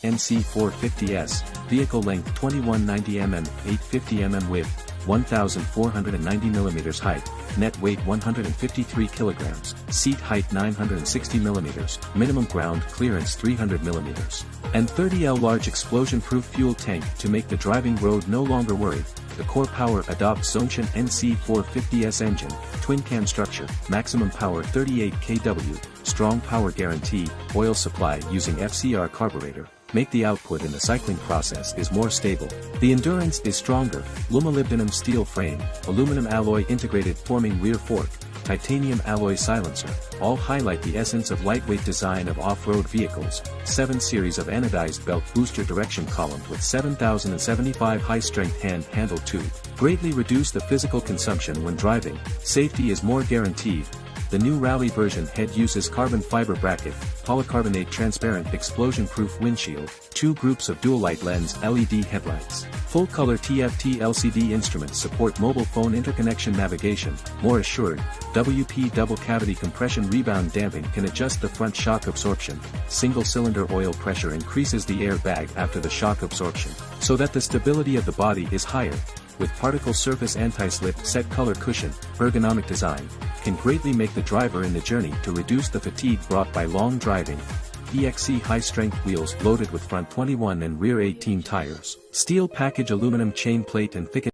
NC450S, vehicle length 2190 mm, 850 mm width, 1,490 mm height, net weight 153 kg, seat height 960 mm, minimum ground clearance 300 mm, and 30L large explosion-proof fuel tank to make the driving road no longer worry. The core power adopts Zongshan NC450S engine, twin-cam structure, maximum power 38 kW, strong power guarantee, oil supply using FCR carburetor, make the output in the cycling process is more stable. The endurance is stronger, molybdenum steel frame, aluminum alloy integrated forming rear fork, titanium alloy silencer, all highlight the essence of lightweight design of off-road vehicles. 7 series of anodized belt booster direction column with 7075 high-strength handle tube, greatly reduce the physical consumption when driving. Safety is more guaranteed. The new Rally version head uses carbon fiber bracket, polycarbonate transparent explosion-proof windshield, 2 groups of dual-light lens LED headlights. Full-color TFT LCD instruments support mobile phone interconnection navigation. More assured, WP double-cavity compression rebound damping can adjust the front shock absorption. Single-cylinder oil pressure increases the airbag after the shock absorption, so that the stability of the body is higher. With particle surface anti-slip set color cushion, ergonomic design, can greatly make the driver in the journey to reduce the fatigue brought by long driving. EXC high-strength wheels loaded with front 21 and rear 18 tires. Steel package aluminum chain plate and thickened